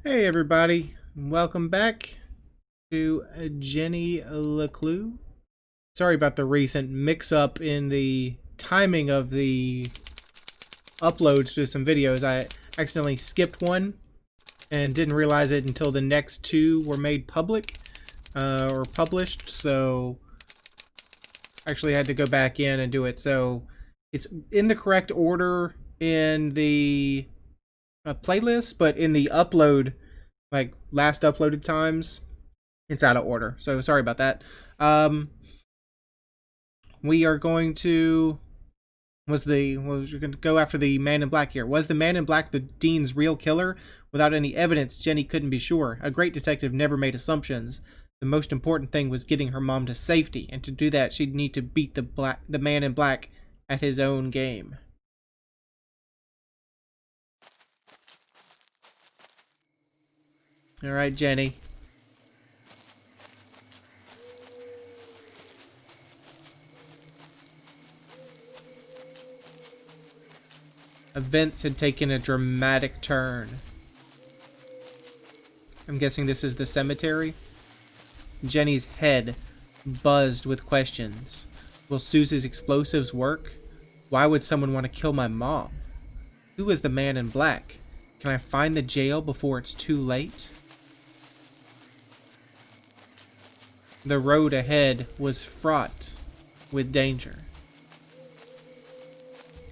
Hey everybody, welcome back to Jenny LeClue. Sorry about the recent mix-up in the timing of the uploads to some videos. I accidentally skipped one and didn't realize it until the next two were made public or published, so I actually had to go back in and do it. So it's in the correct order in the playlist, but in the upload, like last uploaded times, it's out of order. So sorry about that. We are going to we're going to go after the man in black here. Was the man in black the Dean's real killer? Without any evidence, Jenny couldn't be sure. A great detective never made assumptions. The most important thing was getting her mom to safety, and to do that, she'd need to beat the man in black at his own game. All right, Jenny. Events had taken a dramatic turn. I'm guessing this is the cemetery. Jenny's head buzzed with questions. Will Susie's explosives work? Why would someone want to kill my mom? Who is the man in black? Can I find the jail before it's too late? The road ahead was fraught with danger.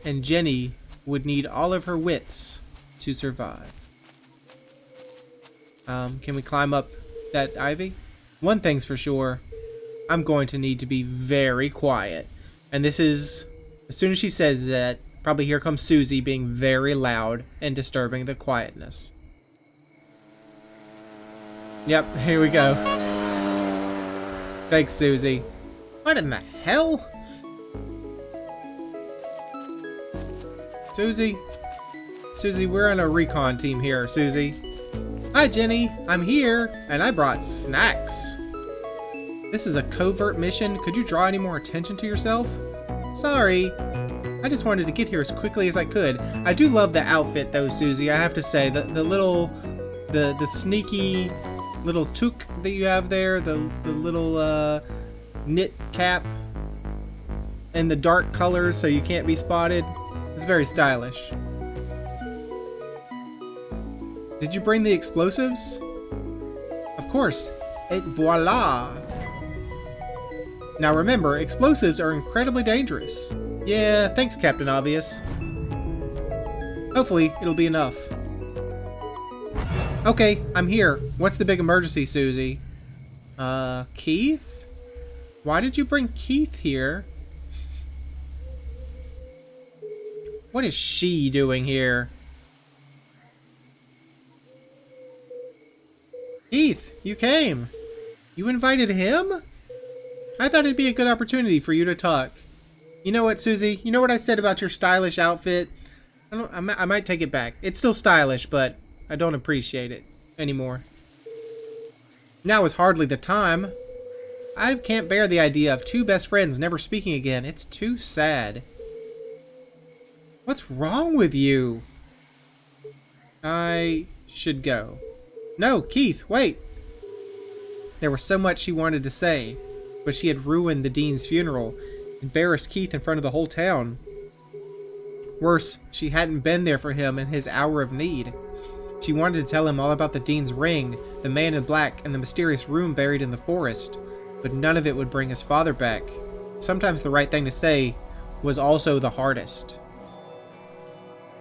And Jenny would need all of her wits to survive. Can we climb up that ivy? One thing's for sure, I'm going to need to be very quiet. And this is, as soon as she says that, probably here comes Susie being very loud and disturbing the quietness. Yep, here we go. Thanks, Susie. What in the hell? Susie, we're on a recon team here, Susie. Hi, Jenny. I'm here, and I brought snacks. This is a covert mission. Could you draw any more attention to yourself? Sorry. I just wanted to get here as quickly as I could. I do love the outfit, though, Susie. I have to say, the sneaky little toque that you have there, the little knit cap, and the dark colors so you can't be spotted. It's very stylish. Did you bring the explosives? Of course. Et voila. Now remember, explosives are incredibly dangerous. Yeah, thanks, Captain Obvious. Hopefully, it'll be enough. Okay, I'm here. What's the big emergency, Susie? Keith? Why did you bring Keith here? What is she doing here? Keith, you came. You invited him? I thought it'd be a good opportunity for you to talk. You know what, Susie? You know what I said about your stylish outfit? I might take it back. It's still stylish, but I don't appreciate it anymore. Now is hardly the time. I can't bear the idea of two best friends never speaking again. It's too sad. What's wrong with you? I should go. No, Keith, wait. There was so much she wanted to say, but she had ruined the Dean's funeral, embarrassed Keith in front of the whole town. Worse, she hadn't been there for him in his hour of need. She wanted to tell him all about the Dean's ring, the man in black, and the mysterious room buried in the forest, but none of it would bring his father back. Sometimes the right thing to say was also the hardest.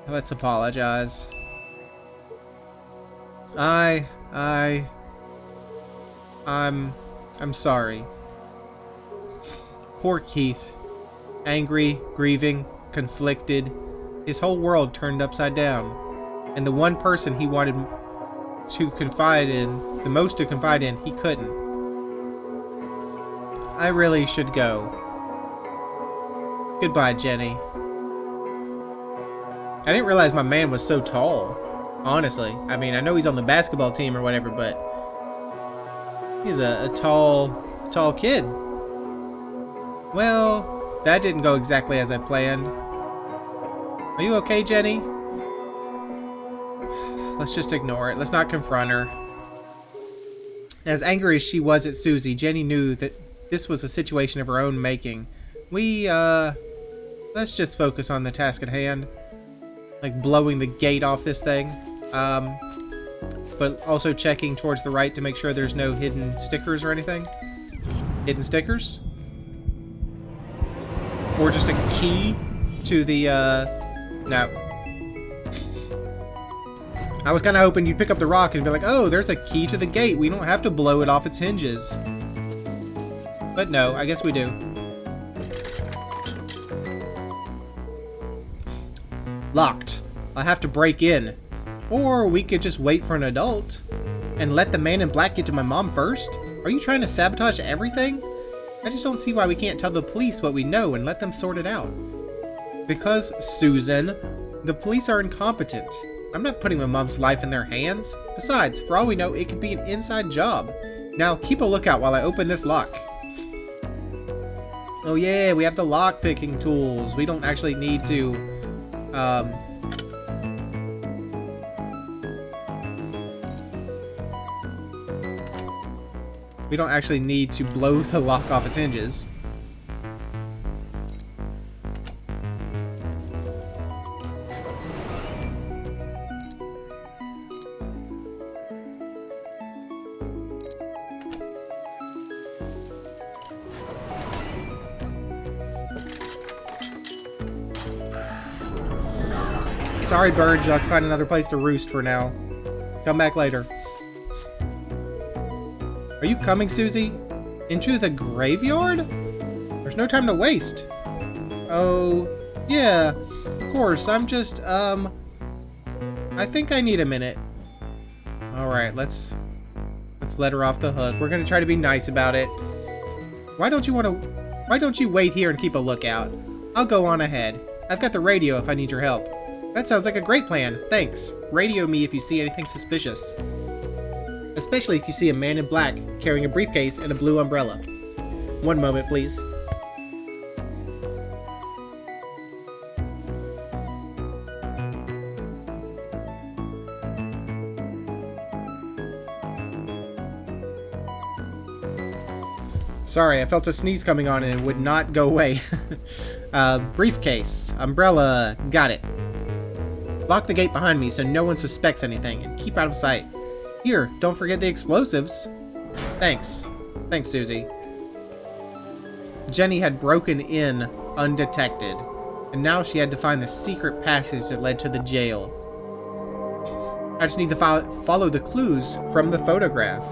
Let's apologize. I'm sorry. Poor Keith. Angry, grieving, conflicted. His whole world turned upside down. And the one person he wanted to confide in, the most to confide in, he couldn't. I really should go. Goodbye, Jenny. I didn't realize my man was so tall. Honestly. I mean, I know he's on the basketball team or whatever, but he's a tall kid. Well, that didn't go exactly as I planned. Are you okay, Jenny? Let's just ignore it. Let's not confront her. As angry as she was at Susie, Jenny knew that this was a situation of her own making. Let's just focus on the task at hand. Like blowing the gate off this thing. But also checking towards the right to make sure there's no hidden stickers or anything. Hidden stickers? Or just a key to the, no. I was kind of hoping you'd pick up the rock and be like, oh, there's a key to the gate. We don't have to blow it off its hinges. But no, I guess we do. Locked. I'll have to break in. Or we could just wait for an adult and let the man in black get to my mom first. Are you trying to sabotage everything? I just don't see why we can't tell the police what we know and let them sort it out. Because, Susan, the police are incompetent. I'm not putting my mom's life in their hands. Besides, for all we know, it could be an inside job. Now, keep a lookout while I open this lock. Oh yeah, we have the lock picking tools. We don't actually need to, we don't actually need to blow the lock off its hinges. Sorry, birds, I'll find another place to roost for now. Come back later. Are you coming, Susie? Into the graveyard? There's no time to waste. Oh, yeah, of course. I'm just, I think I need a minute. Alright, let's let her off the hook. We're gonna try to be nice about it. Why don't you wait here and keep a lookout? I'll go on ahead. I've got the radio if I need your help. That sounds like a great plan. Thanks. Radio me if you see anything suspicious. Especially if you see a man in black carrying a briefcase and a blue umbrella. One moment, please. Sorry, I felt a sneeze coming on and it would not go away. Briefcase, umbrella, got it. Lock the gate behind me so no one suspects anything, and keep out of sight. Here, don't forget the explosives. Thanks. Thanks, Susie. Jenny had broken in undetected, and now she had to find the secret passage that led to the jail. I just need to follow the clues from the photograph.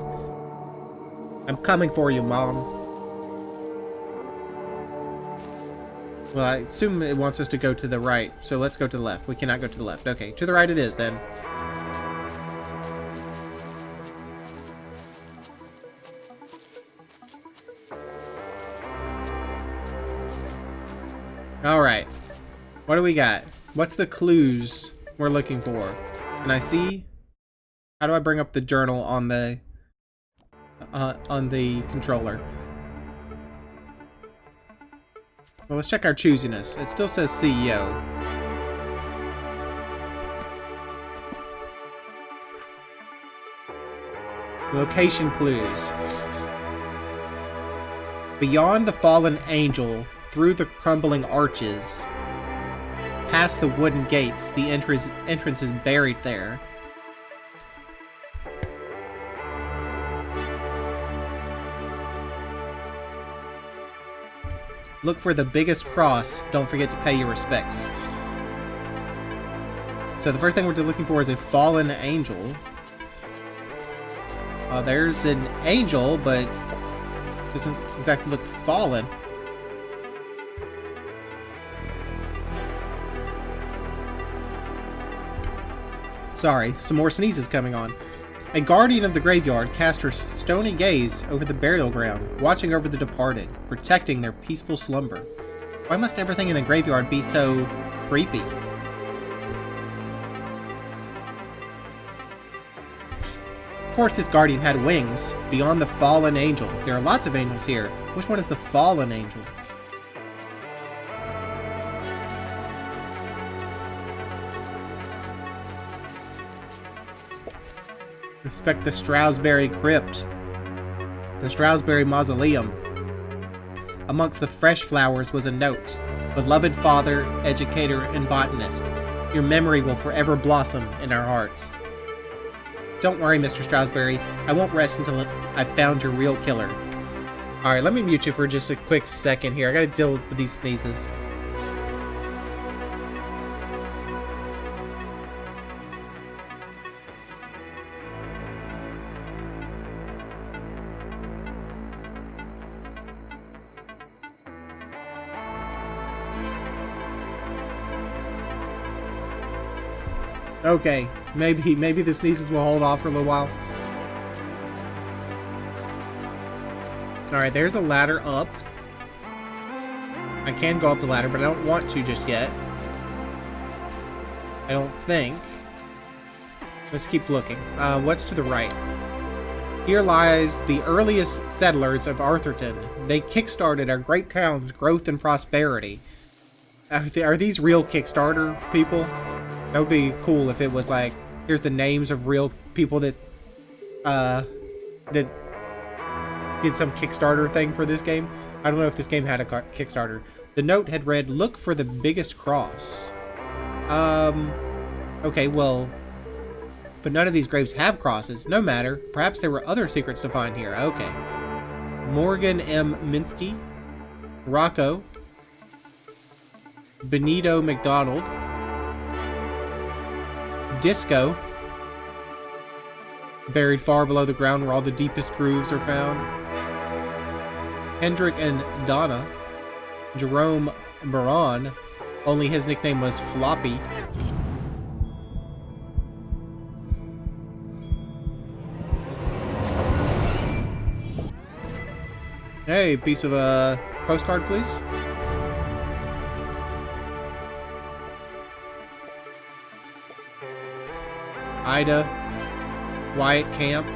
I'm coming for you, Mom. Well, I assume it wants us to go to the right, so let's go to the left. We cannot go to the left. Okay, to the right it is, then. Alright. What do we got? What's the clues we're looking for? Can I see? How do I bring up the journal on the controller? Well, let's check our choosiness. It still says CEO. Location clues. Beyond the fallen angel, through the crumbling arches, past the wooden gates, the entrance is buried there. Look for the biggest cross. Don't forget to pay your respects. So the first thing we're looking for is a fallen angel. There's an angel, but doesn't exactly look fallen. Sorry, some more sneezes coming on. A guardian of the graveyard cast her stony gaze over the burial ground, watching over the departed, protecting their peaceful slumber. Why must everything in the graveyard be so creepy? Of course, this guardian had wings, beyond the fallen angel. There are lots of angels here. Which one is the fallen angel? Inspect the Stroudsbury Crypt. The Stroudsbury Mausoleum. Amongst the fresh flowers was a note. Beloved father, educator, and botanist, your memory will forever blossom in our hearts. Don't worry, Mr. Stroudsbury. I won't rest until I've found your real killer. Alright, let me mute you for just a quick second here. I gotta deal with these sneezes. Okay, maybe the sneezes will hold off for a little while. Alright, there's a ladder up. I can go up the ladder, but I don't want to just yet. I don't think. Let's keep looking. What's to the right? Here lies the earliest settlers of Arthurton. They kickstarted our great town's growth and prosperity. Are these real Kickstarter people? That would be cool if it was like, here's the names of real people that did some Kickstarter thing for this game. I don't know if this game had a Kickstarter. The note had read, "Look for the biggest cross." Okay, well, but none of these graves have crosses. No matter. Perhaps there were other secrets to find here. Okay. Morgan M. Minsky, Rocco, Benito McDonald, Disco, buried far below the ground where all the deepest grooves are found. Hendrik and Donna, Jerome Baron, only his nickname was Floppy. Hey, piece of a postcard, please. Ida, Wyatt Camp.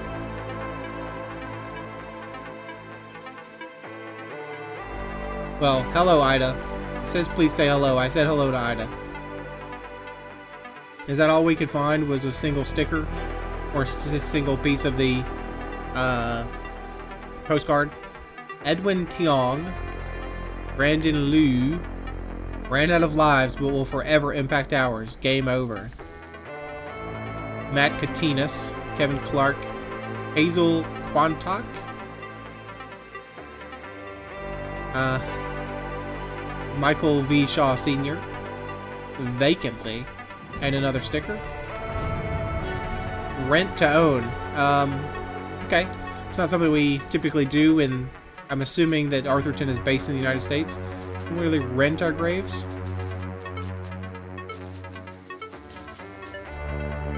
Well, hello, Ida. It says please say hello. I said hello to Ida. Is that all we could find was a single sticker? Or a single piece of the postcard? Edwin Tiong, Brandon Liu, ran out of lives but will forever impact ours. Game over. Matt Katinas, Kevin Clark, Hazel Quantock, Michael V. Shaw Sr., Vacancy, and another sticker. Rent to own. Okay. It's not something we typically do, and I'm assuming that Arthurton is based in the United States. Can we really rent our graves?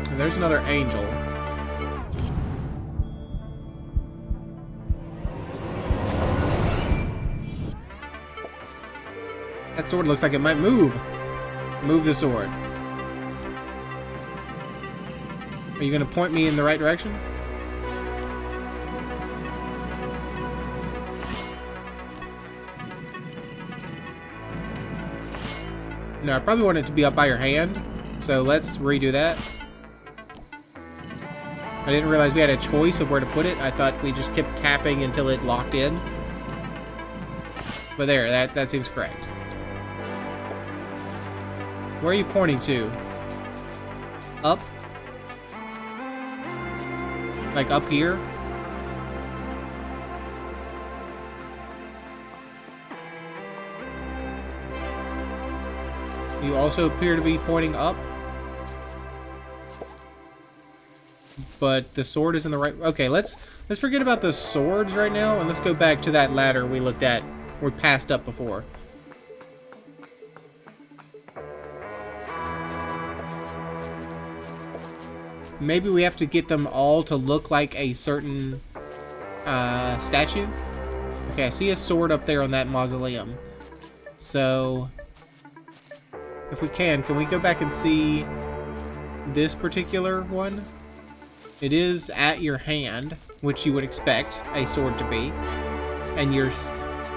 And there's another angel. That sword looks like it might move. Move the sword. Are you going to point me in the right direction? No, I probably want it to be up by your hand. So let's redo that. I didn't realize we had a choice of where to put it. I thought we just kept tapping until it locked in. But there, that seems correct. Where are you pointing to? Up? Like up here? You also appear to be pointing up. But the sword is in the right... Okay, let's forget about the swords right now, and let's go back to that ladder we looked at. We passed up before. Maybe we have to get them all to look like a certain statue. Okay, I see a sword up there on that mausoleum. So, if we can we go back and see this particular one? It is at your hand, which you would expect a sword to be. And your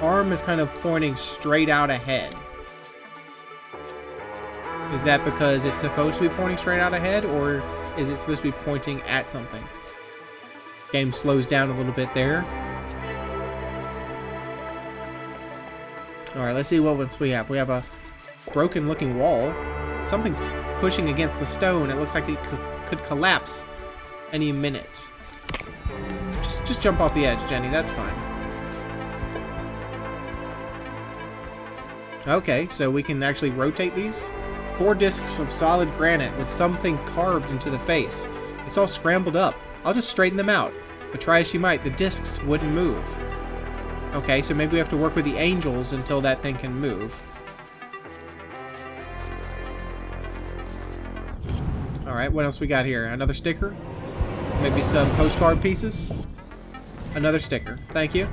arm is kind of pointing straight out ahead. Is that because it's supposed to be pointing straight out ahead, or is it supposed to be pointing at something? Game slows down a little bit there. Alright, let's see what ones we have. We have a broken looking wall. Something's pushing against the stone. It looks like it could collapse any minute. Just jump off the edge, Jenny. That's fine. Okay, so we can actually rotate these. 4 discs of solid granite with something carved into the face. It's all scrambled up. I'll just straighten them out. But try as she might, the discs wouldn't move. Okay, so maybe we have to work with the angels until that thing can move. Alright, what else we got here? Another sticker? Maybe some postcard pieces? Another sticker. Thank you.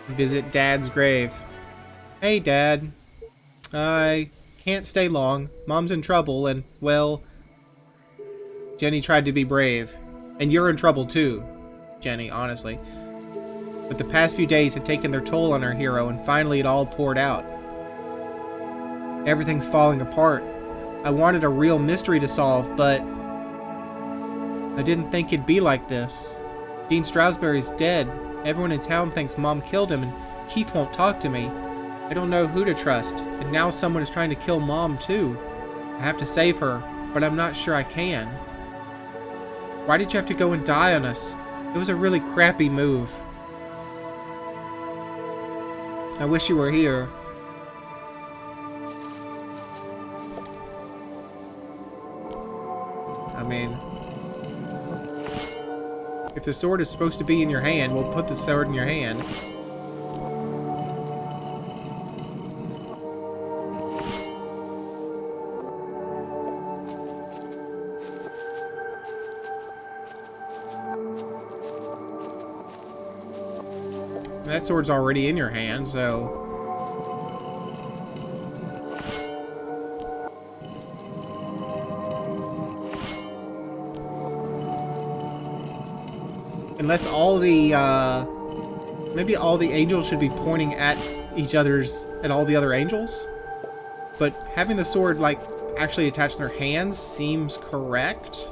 Visit Dad's grave. Hey, Dad. I can't stay long. Mom's in trouble, and, well, Jenny tried to be brave. And you're in trouble, too, Jenny, honestly. But the past few days had taken their toll on our hero, and finally it all poured out. Everything's falling apart. I wanted a real mystery to solve, but I didn't think it'd be like this. Dean Strasberry's dead. Everyone in town thinks Mom killed him, and Keith won't talk to me. I don't know who to trust, and now someone is trying to kill Mom, too. I have to save her, but I'm not sure I can. Why did you have to go and die on us? It was a really crappy move. I wish you were here. I mean, if the sword is supposed to be in your hand, we'll put the sword in your hand. That sword's already in your hand, so... Unless all the, maybe all the angels should be pointing at each other's, at all the other angels? But having the sword, like, actually attached to their hands seems correct.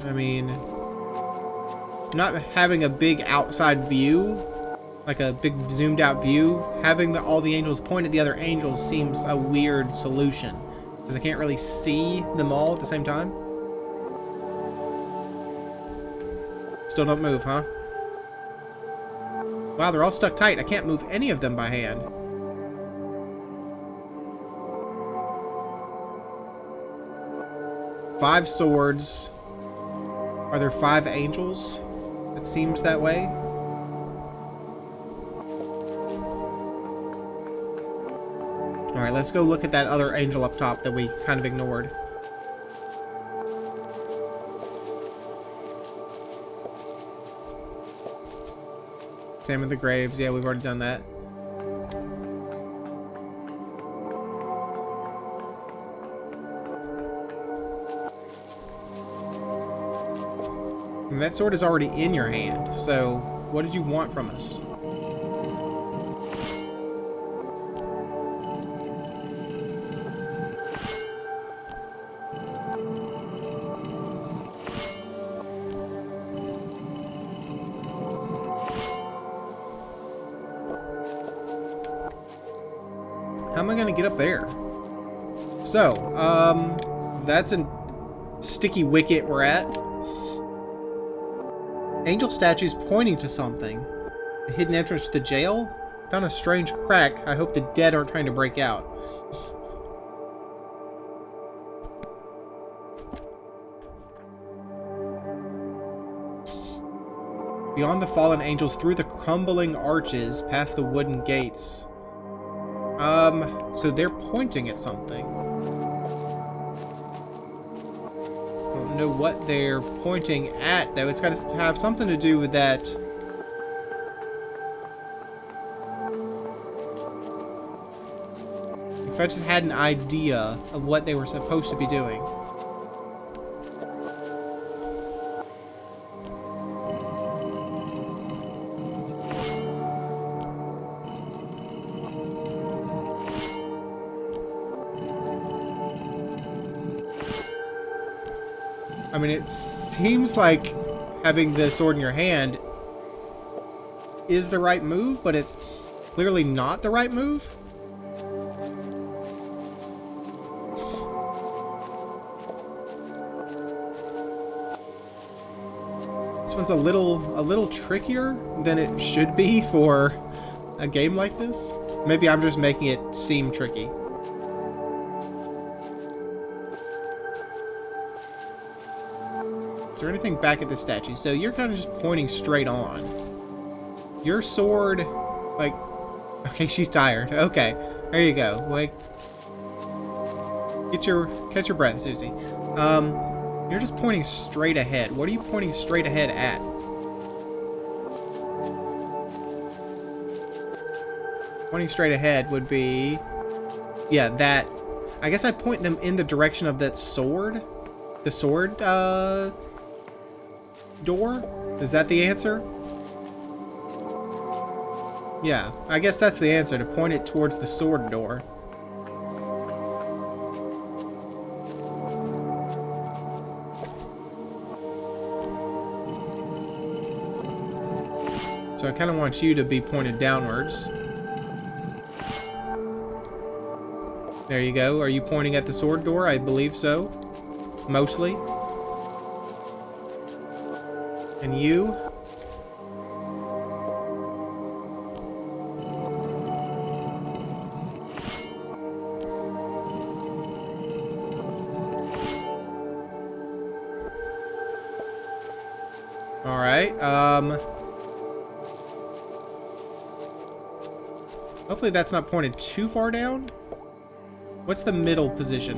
I mean, not having a big outside view, like a big zoomed out view, having all the angels point at the other angels seems a weird solution. Because I can't really see them all at the same time. Still don't move, huh? Wow, they're all stuck tight. I can't move any of them by hand. Five swords. Are there 5 angels? It seems that way. Alright, let's go look at that other angel up top that we kind of ignored. Examine the graves. Yeah, we've already done that. And that sword is already in your hand, so what did you want from us? How am I gonna get up there? So, that's a sticky wicket we're at. Angel statues pointing to something. A hidden entrance to the jail? Found a strange crack. I hope the dead aren't trying to break out. Beyond the fallen angels, through the crumbling arches, past the wooden gates. So they're pointing at something. I don't know what they're pointing at, though. It's got to have something to do with that. If I just had an idea of what they were supposed to be doing. I mean, it seems like having the sword in your hand is the right move, but it's clearly not the right move. This one's a little trickier than it should be for a game like this. Maybe I'm just making it seem tricky. Is there anything back at the statue? So you're kind of just pointing straight on. Your sword, like... Okay, she's tired. Okay, there you go. Like, catch your breath, Susie. You're just pointing straight ahead. What are you pointing straight ahead at? Pointing straight ahead would be... Yeah, that... I guess I point them in the direction of that sword. The sword, door? Is that the answer? Yeah, I guess that's the answer, to point it towards the sword door. So I kind of want you to be pointed downwards. There you go. Are you pointing at the sword door? I believe so. Mostly. And you? Alright, hopefully that's not pointed too far down. What's the middle position?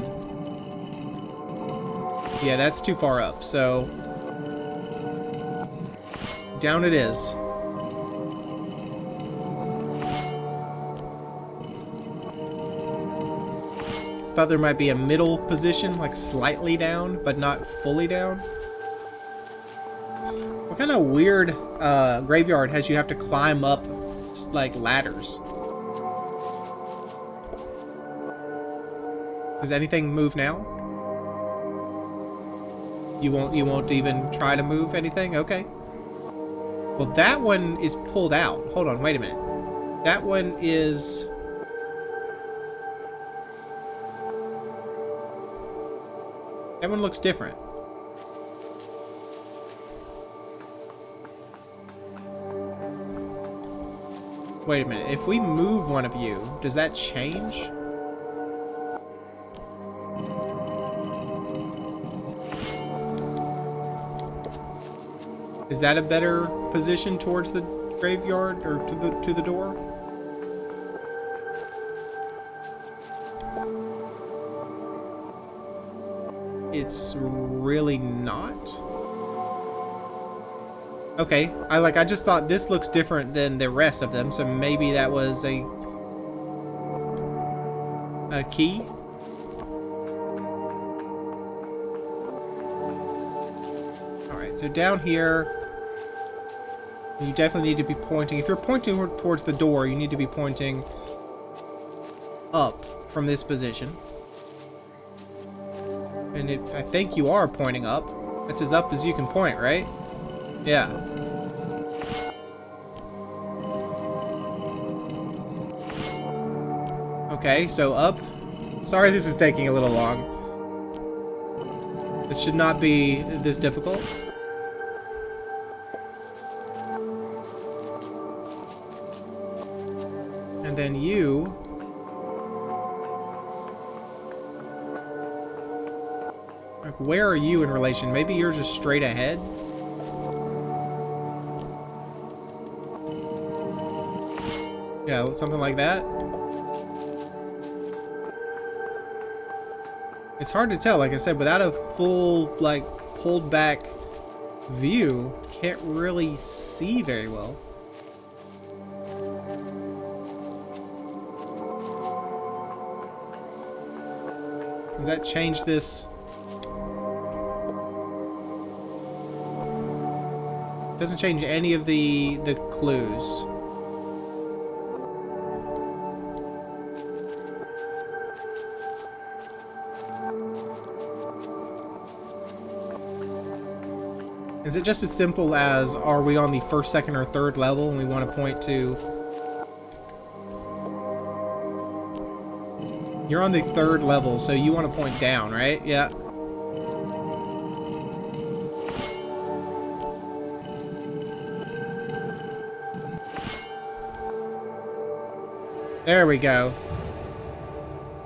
Yeah, that's too far up, so... Down it is. Thought there might be a middle position, like slightly down, but not fully down. What kind of weird graveyard has you have to climb up, like, ladders? Does anything move now? You won't even try to move anything? Okay. Well, that one is pulled out. Hold on, wait a minute. That one is... That one looks different. Wait a minute. If we move one of you, does that change? Is that a better position towards the graveyard or to the door? It's really not. Okay, I just thought this looks different than the rest of them, so maybe that was a key. All right, so down here, you definitely need to be pointing. If you're pointing towards the door, you need to be pointing up from this position. And I think you are pointing up. That's as up as you can point, right? Yeah. Okay, so up. Sorry this is taking a little long. This should not be this difficult. And then you... Like, where are you in relation? Maybe you're just straight ahead? Yeah, something like that. It's hard to tell, like I said, without a full, like, pulled back view, can't really see very well. Does that change this? Doesn't change any of the clues. Is it just as simple as, are we on the first, second, or third level and we want to point to... You're on the third level, so you want to point down, right? Yeah. There we go.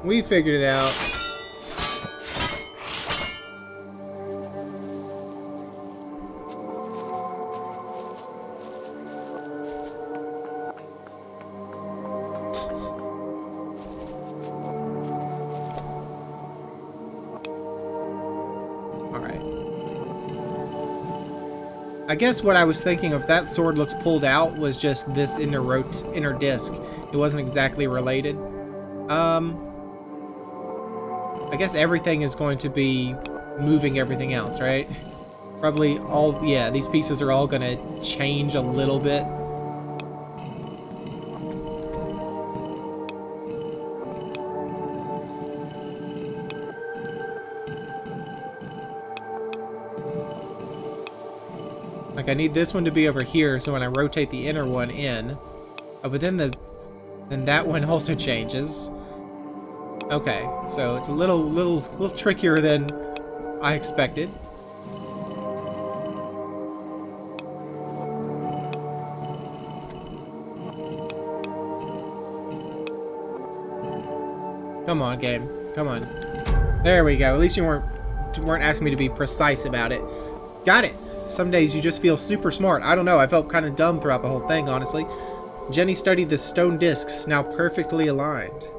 We figured it out. I guess what I was thinking of, that sword looks pulled out, was just this inner disc. It wasn't exactly related. I guess everything is going to be moving everything else, right? Probably all, yeah, these pieces are all going to change a little bit. Like, I need this one to be over here, so when I rotate the inner one in... Oh, but then that one also changes. Okay, so it's a little trickier than I expected. Come on, game. Come on. There we go. At least you weren't asking me to be precise about it. Got it. Some days you just feel super smart. I don't know. I felt kind of dumb throughout the whole thing, honestly. Jenny studied the stone discs, now perfectly aligned.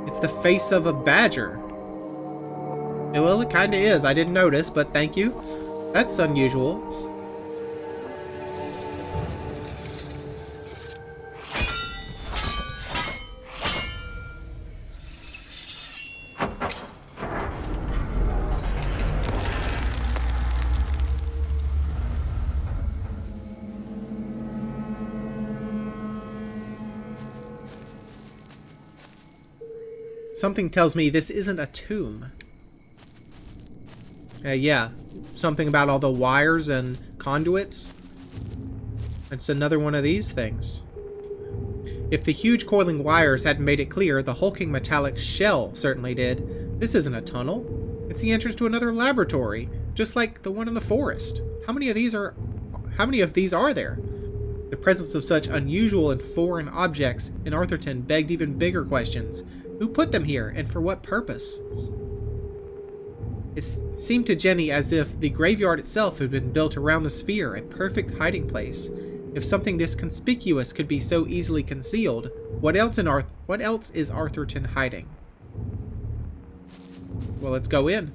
It's the face of a badger. Well, it kind of is. I didn't notice, but thank you. That's unusual. Something tells me this isn't a tomb. Yeah. Something about all the wires and conduits. It's another one of these things. If the huge coiling wires hadn't made it clear, the hulking metallic shell certainly did. This isn't a tunnel. It's the entrance to another laboratory, just like the one in the forest. How many of these are there? The presence of such unusual and foreign objects in Arthurton begged even bigger questions. Who put them here, and for what purpose? It seemed to Jenny as if the graveyard itself had been built around the sphere, a perfect hiding place. If something this conspicuous could be so easily concealed, what else is Arthurton hiding? Well, let's go in.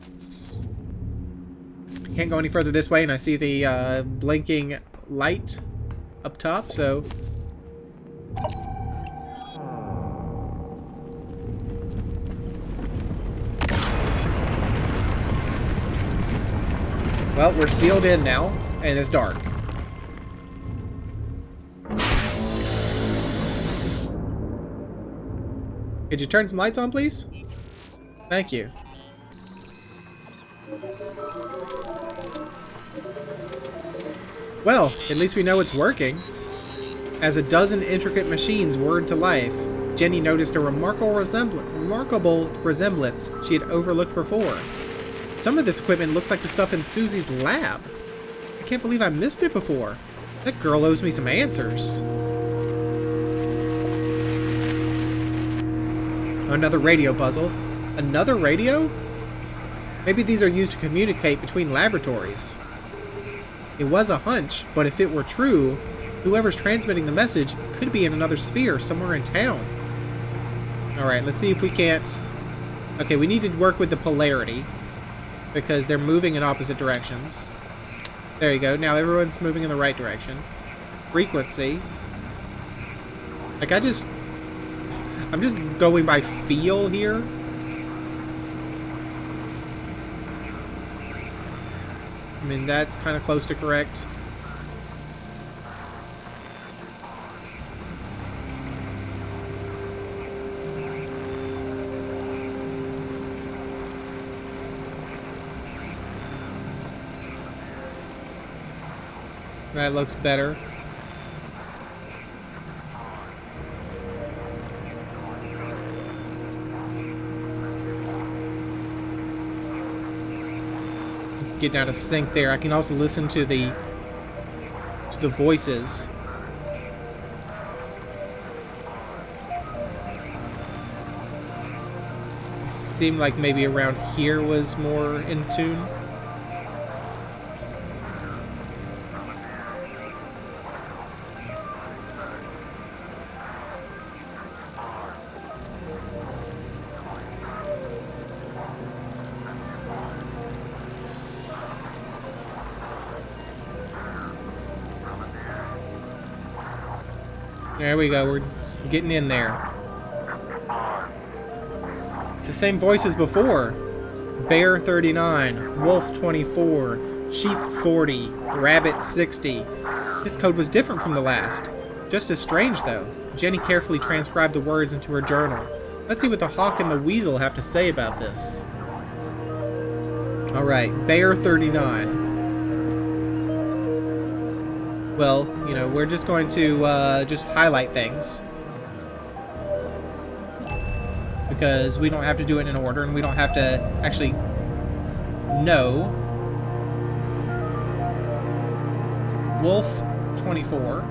Can't go any further this way, and I see the blinking light up top, so... Well, we're sealed in now, and it's dark. Could you turn some lights on, please? Thank you. Well, at least we know it's working. As a dozen intricate machines whirred to life, Jenny noticed a remarkable resemblance she had overlooked before. Some of this equipment looks like the stuff in Susie's lab. I can't believe I missed it before. That girl owes me some answers. Another radio puzzle. Another radio? Maybe these are used to communicate between laboratories. It was a hunch, but if it were true, whoever's transmitting the message could be in another sphere somewhere in town. Alright, let's see if we can't... Okay, we need to work with the polarity, because they're moving in opposite directions. There you go. Now everyone's moving in the right direction. Frequency. Like, I'm just going by feel here. I mean, that's kind of close to correct. That looks better. Getting out of sync there. I can also listen to the voices. It seemed like maybe around here was more in tune. There we go, we're getting in there. It's the same voice as before. Bear 39, Wolf 24, Sheep 40, Rabbit 60. This code was different from the last. Just as strange, though. Jenny carefully transcribed the words into her journal. Let's see what the hawk and the weasel have to say about this. Alright, Bear 39. Well, you know, we're just going to just highlight things. Because we don't have to do it in order, and we don't have to actually know. Wolf 24.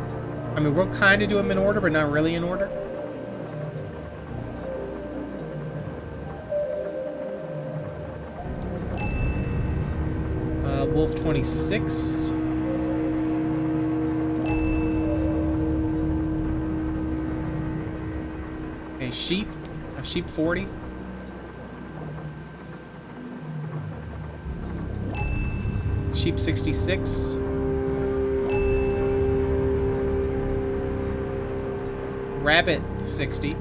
I mean, we'll kind of do them in order, but not really in order. Wolf 26. Okay, sheep. Sheep 40. Sheep 66. Rabbit 60.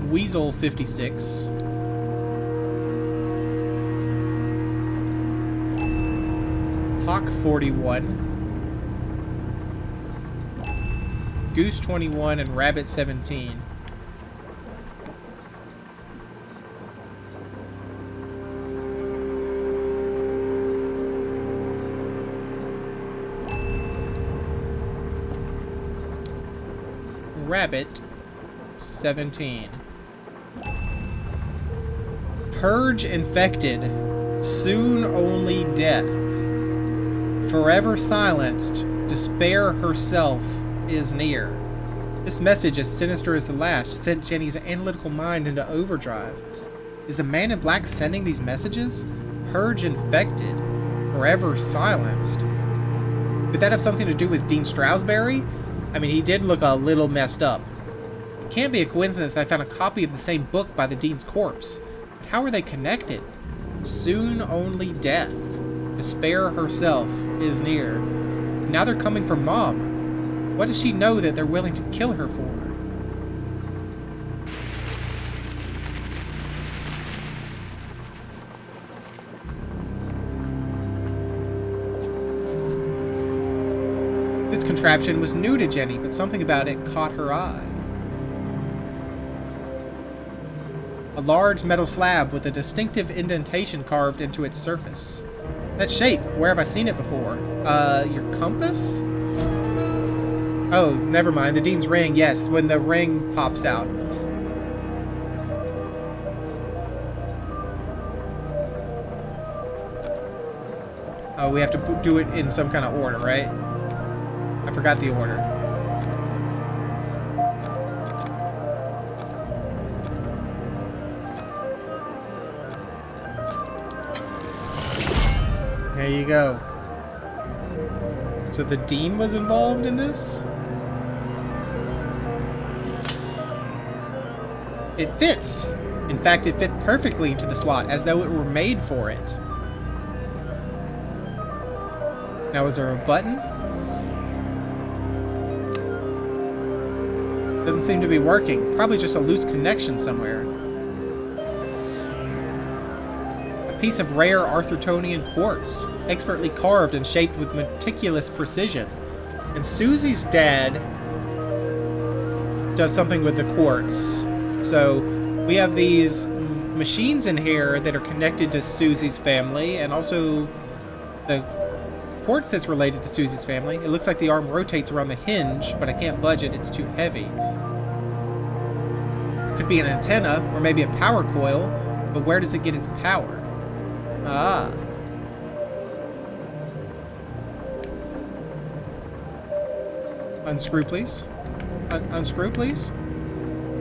Weasel 56. Hawk 41. Goose 21 and Rabbit 17. Rabbit 17. Purge infected. Soon only death. Forever silenced. Despair herself is near. This message, as sinister as the last, sent Jenny's analytical mind into overdrive. Is the man in black sending these messages? Purge infected. Forever silenced. Could that have something to do with Dean Stroudsbury? I mean, he did look a little messed up. It can't be a coincidence that I found a copy of the same book by the Dean's corpse. But how are they connected? Soon only death. Despair herself is near. Now they're coming for Mom. What does she know that they're willing to kill her for? This contraption was new to Jenny, but something about it caught her eye. A large metal slab with a distinctive indentation carved into its surface. That shape, where have I seen it before? Your compass? Oh, never mind. The Dean's ring, yes, when the ring pops out. Oh, we have to do it in some kind of order, right? I forgot the order. There you go. So the Dean was involved in this? It fits. In fact, it fit perfectly into the slot, as though it were made for it. Now, is there a button? Doesn't seem to be working. Probably just a loose connection somewhere. A piece of rare Arthurtonian quartz, expertly carved and shaped with meticulous precision. And Susie's dad does something with the quartz. So we have these machines in here that are connected to Susie's family, and also the quartz that's related to Susie's family. It looks like the arm rotates around the hinge, but I can't budge it. It's too heavy. Could be an antenna, or maybe a power coil, but where does it get its power? Ah. Unscrew, please. Unscrew, please.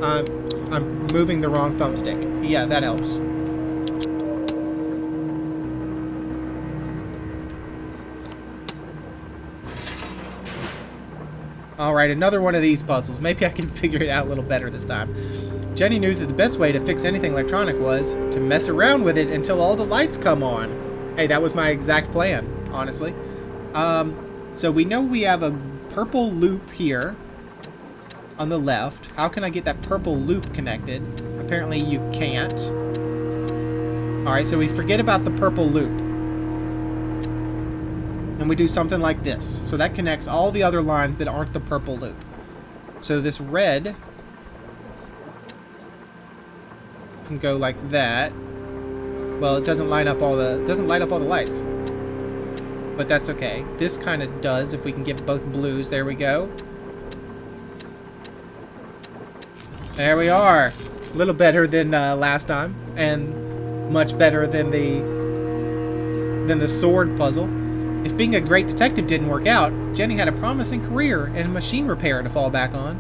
I'm moving the wrong thumbstick. Yeah, that helps. Alright, another one of these puzzles. Maybe I can figure it out a little better this time. Jenny knew that the best way to fix anything electronic was to mess around with it until all the lights come on. Hey, that was my exact plan, honestly. So we know we have a purple loop here on the left. How can I get that purple loop connected? Apparently you can't. Alright, so we forget about the purple loop. And we do something like this. So that connects all the other lines that aren't the purple loop. So this red can go like that. Well, it doesn't light up all the lights. But that's okay. This kind of does if we can get both blues. There we go. There we are. A little better than last time, and much better than the sword puzzle. If being a great detective didn't work out, Jenny had a promising career in machine repair to fall back on.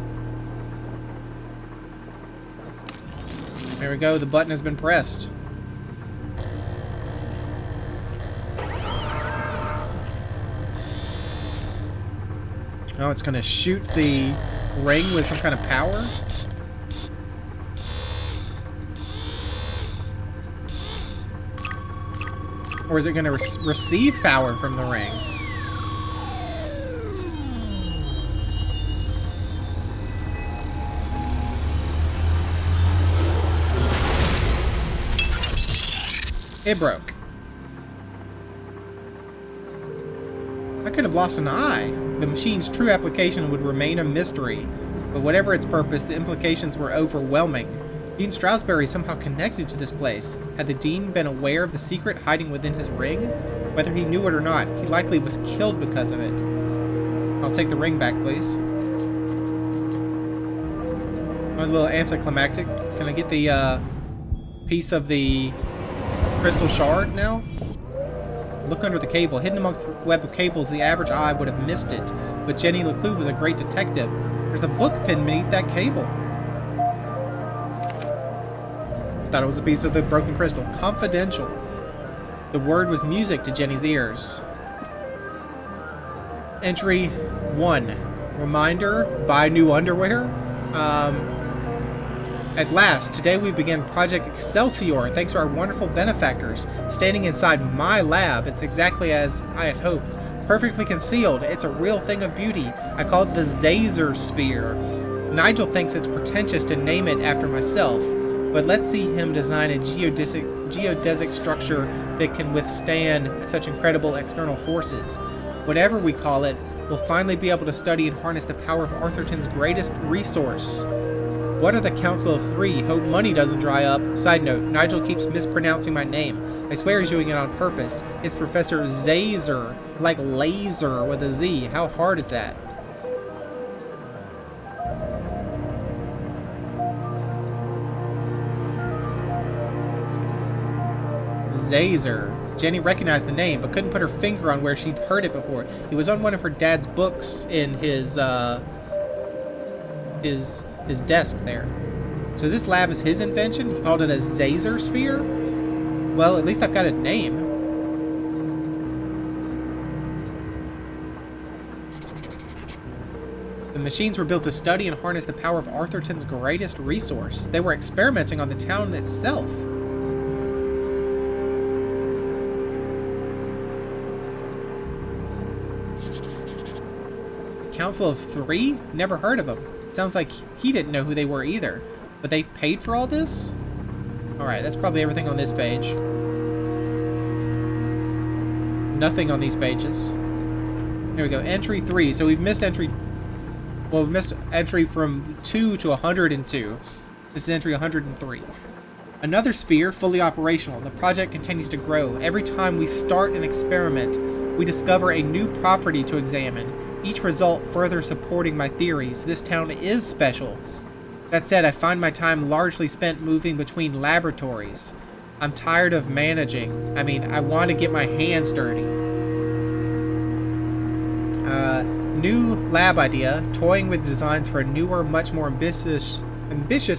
There we go. The button has been pressed. Oh, it's going to shoot the ring with some kind of power. Or is it going to receive power from the ring? It broke. I could have lost an eye. The machine's true application would remain a mystery. But whatever its purpose, the implications were overwhelming. Dean Stroudsbury somehow connected to this place. Had the Dean been aware of the secret hiding within his ring? Whether he knew it or not, he likely was killed because of it. I'll take the ring back, please. That was a little anticlimactic. Can I get the piece of the crystal shard now? Look under the cable. Hidden amongst the web of cables, the average eye would have missed it. But Jenny LeClue was a great detective. There's a book pinned beneath that cable. Thought it was a piece of the broken crystal. Confidential. The word was music to Jenny's ears. Entry 1. Reminder, buy new underwear. At last, today we begin Project Excelsior, thanks to our wonderful benefactors. Standing inside my lab, it's exactly as I had hoped. Perfectly concealed, it's a real thing of beauty. I call it the Zazer Sphere. Nigel thinks it's pretentious to name it after myself. But let's see him design a geodesic structure that can withstand such incredible external forces. Whatever we call it, we'll finally be able to study and harness the power of Arthurton's greatest resource. What are the Council of Three? Hope money doesn't dry up. Side note, Nigel keeps mispronouncing my name. I swear he's doing it on purpose. It's Professor Zazer, like laser with a Z. How hard is that? Zazer. Jenny recognized the name, but couldn't put her finger on where she'd heard it before. It was on one of her dad's books in his desk there. So this lab is his invention? He called it a Zazer Sphere? Well, at least I've got a name. The machines were built to study and harness the power of Arthurton's greatest resource. They were experimenting on the town itself. Council of Three? Never heard of them. Sounds like he didn't know who they were either. But they paid for all this? Alright, that's probably everything on this page. Nothing on these pages. Here we go. Entry 3. So we've missed entry... from 2 to 102. This is entry 103. Another sphere, fully operational. The project continues to grow. Every time we start an experiment, we discover a new property to examine. Each result further supporting my theories. This town is special. That said, I find my time largely spent moving between laboratories. I'm tired of managing. I want to get my hands dirty. New lab idea. Toying with designs for a newer, much more ambitious,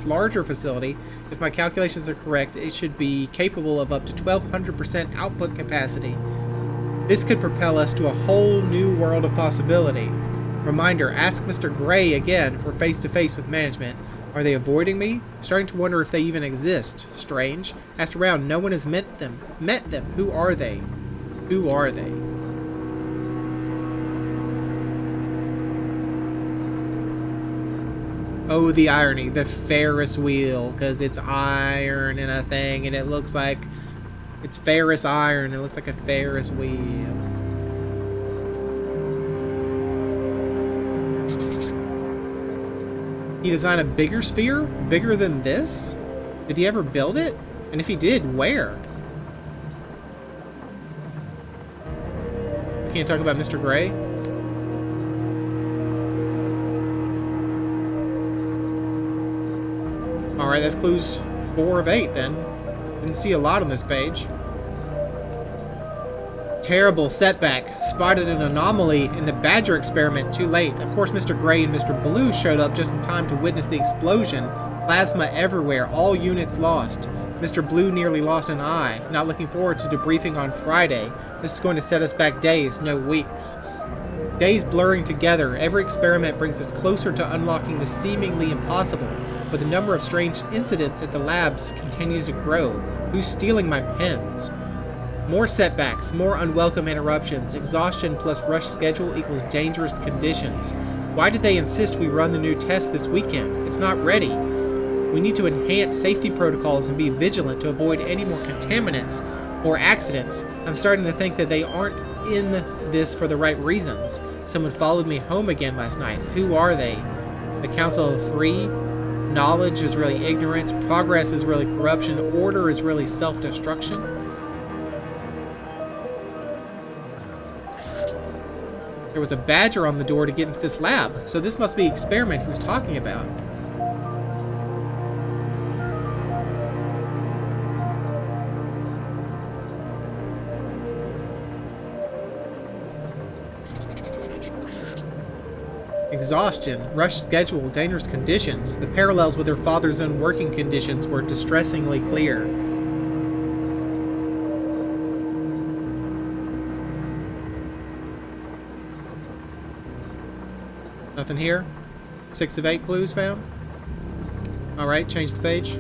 larger facility. If my calculations are correct, it should be capable of up to 1,200% output capacity. This could propel us to a whole new world of possibility. Reminder, ask Mr. Gray again for face-to-face with management. Are they avoiding me? Starting to wonder if they even exist. Strange. Asked around, no one has met them. Who are they? Who are they? Oh, the irony. The Ferris wheel. Because it's iron and a thing. And it looks like... It's ferrous iron. It looks like a Ferris wheel. He designed a bigger sphere? Bigger than this? Did he ever build it? And if he did, where? Can't talk about Mr. Gray? Alright, that's clues 4 of 8 then. Didn't see a lot on this page. Terrible setback. Spotted an anomaly in the Badger experiment too late. Of course, Mr. Gray and Mr. Blue showed up just in time to witness the explosion. Plasma everywhere. All units lost. Mr. Blue nearly lost an eye. Not looking forward to debriefing on Friday. This is going to set us back days, no weeks. Days blurring together. Every experiment brings us closer to unlocking the seemingly impossible. But the number of strange incidents at the labs continues to grow. Who's stealing my pens? More setbacks, more unwelcome interruptions. Exhaustion plus rush schedule equals dangerous conditions. Why did they insist we run the new test this weekend? It's not ready. We need to enhance safety protocols and be vigilant to avoid any more contaminants or accidents. I'm starting to think that they aren't in this for the right reasons. Someone followed me home again last night. Who are they? The Council of Three? Knowledge is really ignorance. Progress is really corruption. Order is really self-destruction. There was a badger on the door to get into this lab, so this must be the experiment he was talking about. Exhaustion, rushed schedule, dangerous conditions. The parallels with her father's own working conditions were distressingly clear. Nothing here? 6 of 8 clues found? Alright, change the page.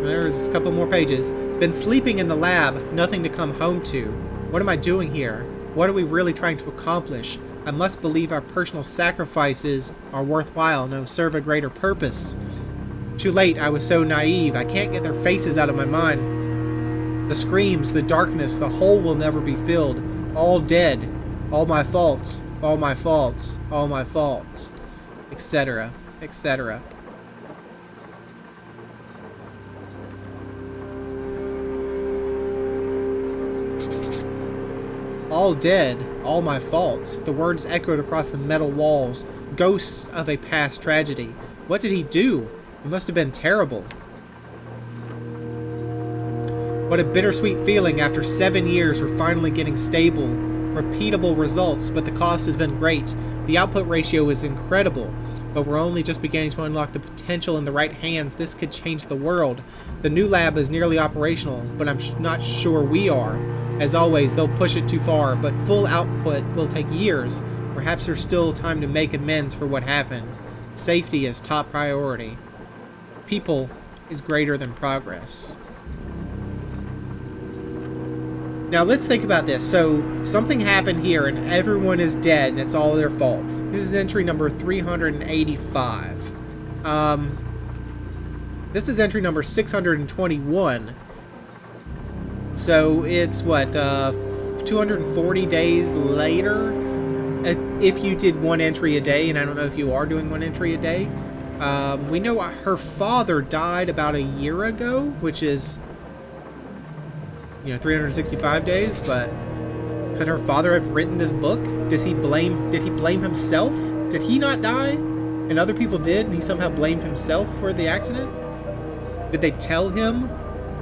There's a couple more pages. Been sleeping in the lab, nothing to come home to. What am I doing here? What are we really trying to accomplish? I must believe our personal sacrifices are worthwhile, no serve a greater purpose. Too late, I was so naive. I can't get their faces out of my mind. The screams, the darkness, the hole will never be filled. All dead. All my faults. All my faults. All my faults. Etc. Etc. All dead, all my fault. The words echoed across the metal walls, ghosts of a past tragedy. What did he do? It must have been terrible. What a bittersweet feeling. After 7 years, we're finally getting stable, repeatable results, but the cost has been great. The output ratio is incredible, but we're only just beginning to unlock the potential in the right hands. This could change the world. The new lab is nearly operational, but I'm not sure we are. As always, they'll push it too far, but full output will take years. Perhaps there's still time to make amends for what happened. Safety is top priority. People is greater than progress. Now let's think about this. So something happened here and everyone is dead and it's all their fault. This is entry number 385. This is entry number 621. So it's what, 240 days later? If you did one entry a day, and I don't know if you are doing one entry a day. We know her father died about a year ago, which is, 365 days, but could her father have written this book? Did he blame himself? Did he not die? And other people did, and he somehow blamed himself for the accident? Did they tell him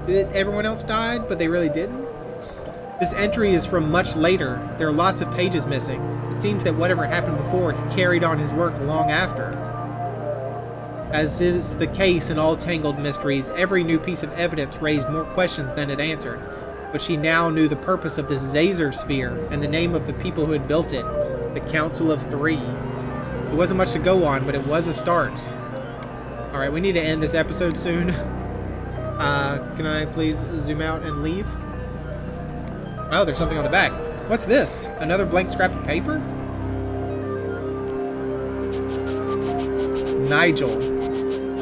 that everyone else died, but they really didn't? This entry is from much later. There are lots of pages missing. It seems that whatever happened before, he carried on his work long after. As is the case in all tangled mysteries, every new piece of evidence raised more questions than it answered. But she now knew the purpose of this Zazer sphere and the name of the people who had built it, the Council of Three. It wasn't much to go on, but it was a start. Alright, we need to end this episode soon. Can I please zoom out and leave? Oh, there's something on the back. What's this? Another blank scrap of paper? Nigel,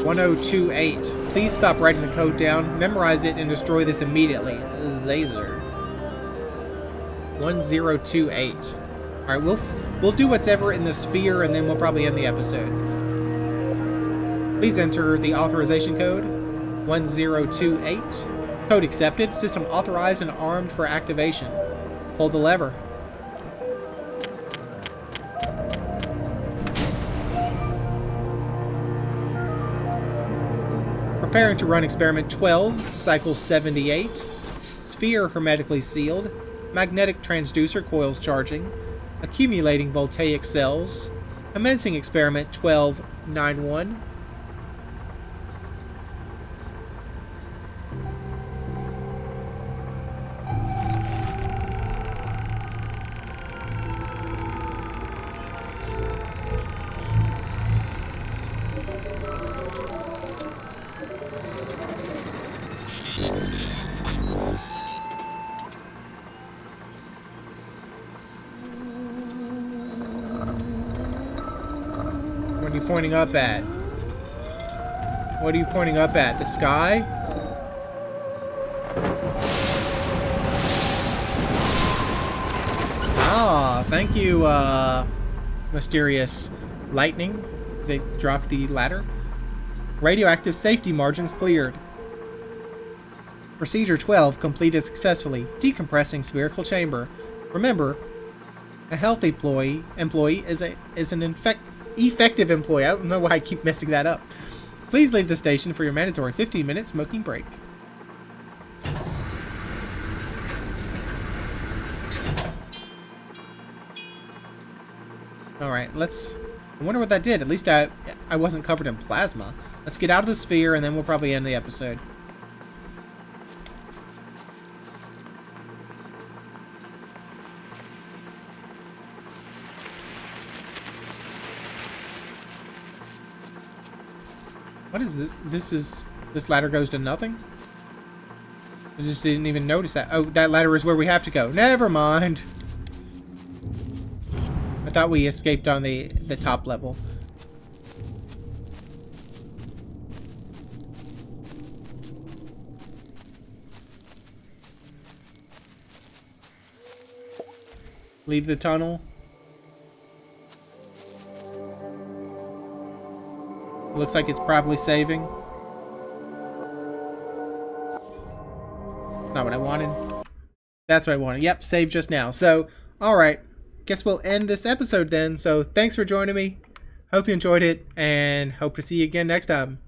1028. Please stop writing the code down, memorize it, and destroy this immediately. Zazer. 1028. Alright, we'll do whatever in the sphere, and then we'll probably end the episode. Please enter the authorization code. 1028. Code accepted. System authorized and armed for activation. Pull the lever. Preparing to run experiment 12, cycle 78. Sphere hermetically sealed. Magnetic transducer coils charging. Accumulating voltaic cells. Commencing experiment 1291. What are you pointing up at? What are you pointing up at? The sky? Ah, thank you, mysterious lightning that dropped the ladder. Radioactive safety margins cleared. Procedure 12 completed successfully. Decompressing spherical chamber. Remember, a healthy employee is an effective employee. I don't know why I keep messing that up. Please leave the station for your mandatory 15-minute smoking break. Alright, I wonder what that did. At least I wasn't covered in plasma. Let's get out of the sphere, and then we'll probably end the episode. What is this? This ladder goes to nothing? I just didn't even notice that. Oh, that ladder is where we have to go. Never mind. I thought we escaped on the top level. Leave the tunnel. Looks like it's probably saving. Not what I wanted. That's what I wanted. Yep, save just now. So, alright. Guess we'll end this episode then. So, thanks for joining me. Hope you enjoyed it, and hope to see you again next time.